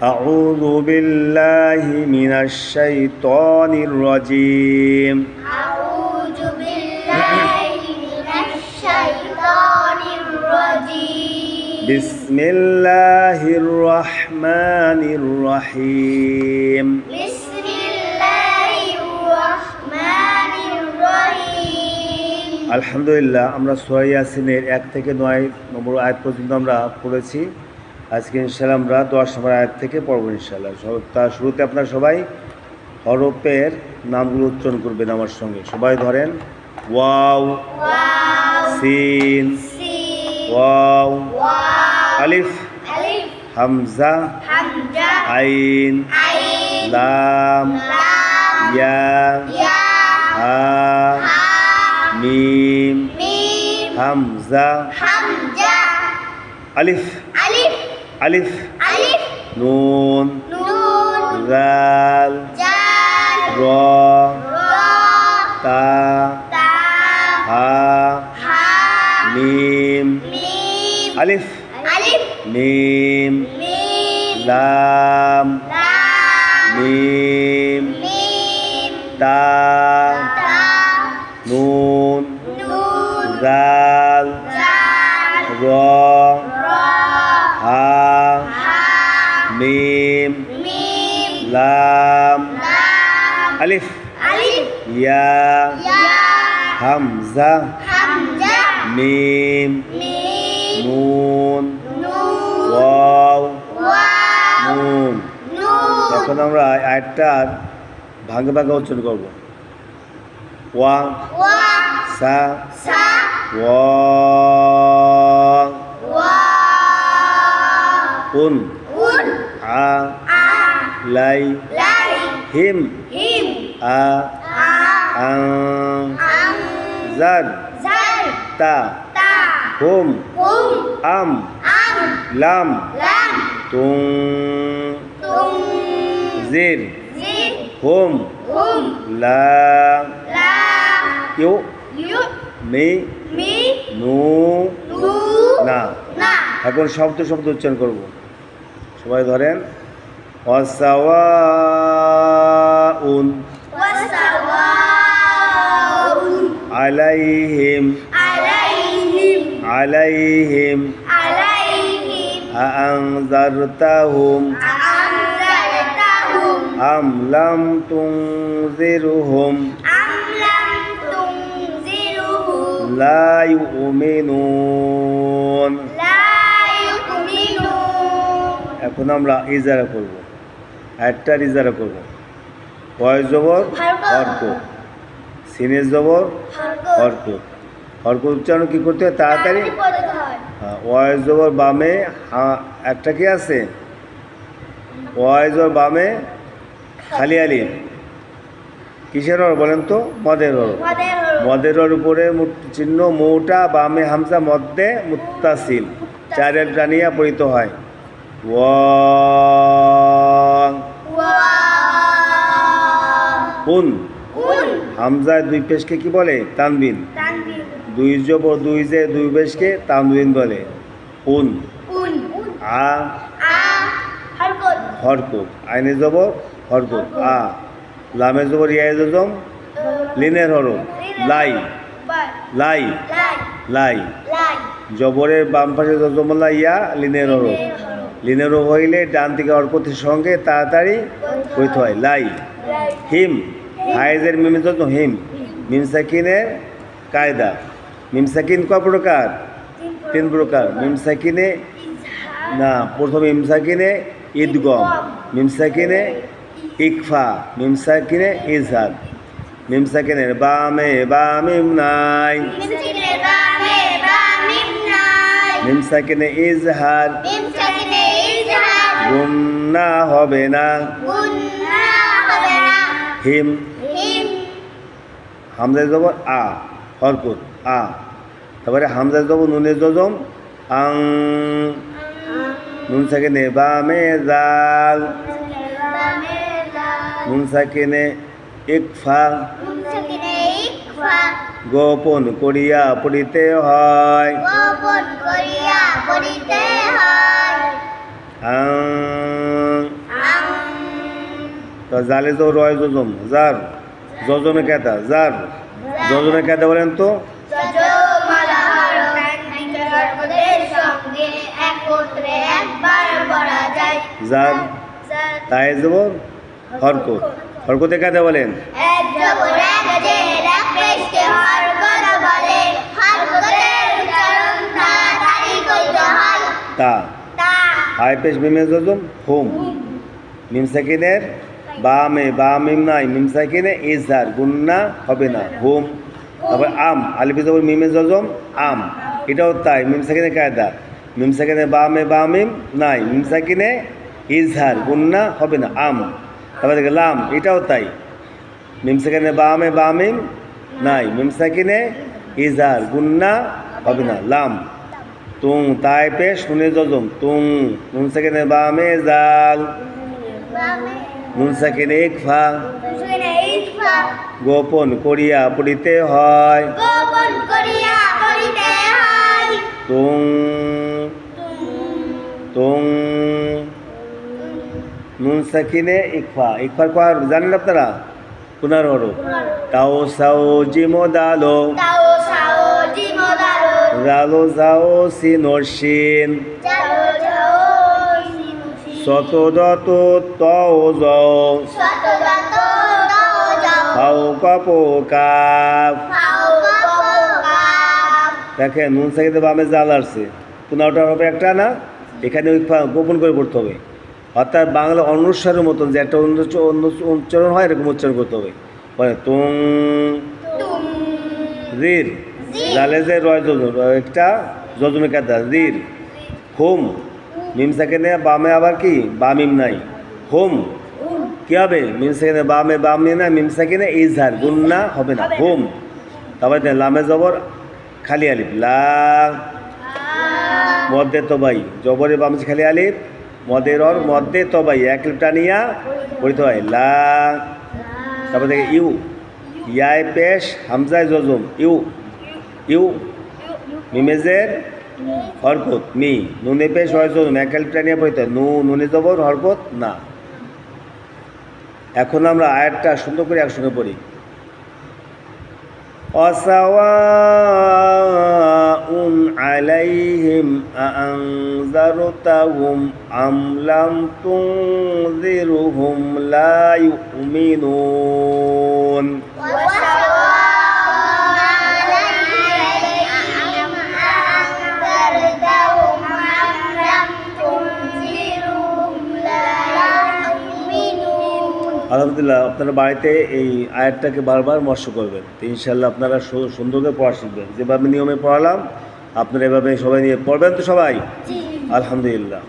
أعوذ بالله من الشيطان الرجيم أعوذ بالله من الشيطان الرجيم بسم الله الرحمن الرحيم بسم الله الرحمن الرحيم আলহামদুলিল্লাহ আমরা সূরা ইয়াসিনের 1 থেকে 9 নম্বর আয়াত পর্যন্ত আমরা পড়েছি। আজকে ইনশাআল্লাহ আমরা 10 নম্বর আয়াত থেকে পড়ব ইনশাআল্লাহ। তার শুরুতে আপনারা সবাই হরফের নামগুলো উচ্চারণ করবেন আমার সঙ্গে। সবাই ধরেন ওয়াও, সিন, ওয়াও, আলিফ, হামজা, আইন, লাম, ইয়া, হা, মিম, হামজা, আলিফ, আলিফ, নুন, জাল, র, তা, হা, মিম, আলিফ, মিম, লাম, মিম, তা, নুন, জাল, র, হা, মিম, লাম, আলিফ, ইয়া, হামজা, মিম, নুন, ওয়াও, নুন। এখন আমরা আয়াতটার ভাগে ভাগে উচ্চারণ করব। ওয়া, সা, ওয়া, উন, আ, লাই, হিম, আ, আং, জার, তা, হুম, আম, লাম, তুং, জির, হুম, লা, ইউ, মি, নু, না। এখন শব্দ উচ্চারণ করব। সবাই ধরেন ওয়াসাওয়াউন আলাইহিম আনজারতাহুম আম লাম তুনজিরহুম লা ইউমিনুন। এখন আমরা ইজারা করব, আয়াতটার ইজারা করব। ওয়ায় জবর হরকত, সিনে জবর হরকত। হরকত উচ্চারণ কি করতে হয় তাড়াতাড়ি? ওয়ায় জবর বামে একটা কি আছে? ওয়ায় জবর বামে খালি আলিফ, কিসের হর বলেন তো? মদের হর। মদের হর উপরে চিহ্ন মৌটা, বামে হামজা, মধ্যে মুত্তাসিল, চারের টানিয়া পড়িত হয়। উন, হামজায় দুই পেশকে কি বলে? তানবিন। দুই জবর দুই জে দুই পেশকে তানবিন বলে। উন, আ, হরকত, আইনে জবর হরকত, আ, লামে জবর ইয়া জজম, লিনের হরফ, লাই, লাই, লাই, জবরের বাম পাশে জজমলা ইয়া, লিনের হরফ, লিনের হরফ হইলে ডান দিকে হরকতের সঙ্গে তাড়াতাড়ি হইতে হয়। লাই, হিম, হাইজের মিমে জজম, হিম, মিম সাকিনের কায়দা। মিম সাকিন ক প্রকার? 3 প্রকার। মিম সাকিনে না, প্রথমে মিম সাকিনে ঈদগম, মিম সাকিনে ইকফা, মিম সাকিনে ইজহার। মিম সাকিনের বামে বা মিম নাই, মিম সাকিনে ইজহার, গুন্না হবে না। হিম, হামজা জবর আ, হরকত, আ। তারপরে হামজা জবর নুনে জজম, আং, নুন সাকিনে বামে জাল, নুন সাকিনে ইকফা, গোপন করিয়া পড়িতে হয়। তা জালে জবর রয় জজম জার জজমে কেতা জার জজমে কেতা বলেন তো যজমালা হরফ হরফের সঙ্গে একত্রে একবার পড়া যায়। জার তাই জবর হরকত হরকতে কেতা বলেন এক জবর এক জের এক পেশকে হরকত বলে। হরকতের উচ্চারণ তাড়াতাড়ি করতে হয়। তা তা হাই পেশ মিমে জজম হুম মিম সাকিনের বা মিম নাই মিম সাকিনে ইজহার গুন্না হবে না হুম। তারপর আম আলিফ জবর মিমে জজম আম এটাও তাই মিম সাকিনে কায়দা মিম সাকিনে বা মিম নাই মিম সাকিনে ইজহার গুন্না হবে না আম। তারপর দেখে লাম এটাও তাই মিম সাকিনে বা মিম নাই মিম সাকিনে ইজহার গুন্না হবে না লাম। তুং তাই পেশ নুনে জজম তুং নুন সাকিনে বামে জাল নুন সাকিনে ইকফা গোপন করিয়া পড়িতে হয় গোপন করিয়া পড়িতে হয়। তুং তুং নুন সাকিনে ইকফা ইকফার কর জানেন আপনারা পুনার হরফ তাও সাও জিমো দালো তাও সাও জিমোদারো রালো যাও সিনর্শিন যাও যাও সিনুসি শতদত তও যাও শতদত দাও যাও ফাও কাপো কাপ ফাও কাপো কাপ। দেখেন নুন সাকিতে বামে জাল আসছে পুনাওটার হবে একটা না এখানে ওই গোপন করে পড়তে হবে অর্থাৎ বাংলা অনুসারের মতন যে একটা অন্য উচ্চারণ হয় এরকম উচ্চারণ করতে হবে বলে তুং তুম রির জালে যে রয় জজম একটা জজমে কাদা রির হুম মিম সাকিনে বামে আবার কি বামিম নাই হুম কি হবে মিম সাকিনে বামে না মিম সাকিনে ইজহার গুন্না হবে না হুম। তারপরে লামে জবর খালি আলিফ লা মধ্যে তবাই জবরে বামে খালি আলিফ মদের অর মধ্যে তবাই এক লিপটা নিয়া পড়িতে হয় লা। তারপর দেখে ইউ ইয়ায় পেশ হামজায় জজম ইউ ইউ মিমেজের হরকত মি নুনে পেশ হয় জজম এক লিপটা নিয়ে পড়িতে হয় নুনে জবর হরকত না। এখন আমরা আয়াতটা সুন্দর করে একসঙ্গে পড়ি অসাওয়াউন আলাইহিম আনজারতাহুম আম লাম তুনজিরহুম লা ইউমিনুন আলহামদুলিল্লাহ আপনারা বাড়িতে এই আয়াতটাকে বারবার মর্শ করবেন তো ইনশাল্লাহ আপনারা সুন্দর করে পড়া শিখবেন যেভাবে নিয়মে পড়ালাম আপনারা এভাবে সবাই নিয়ে পড়বেন তো সবাই আলহামদুলিল্লাহ।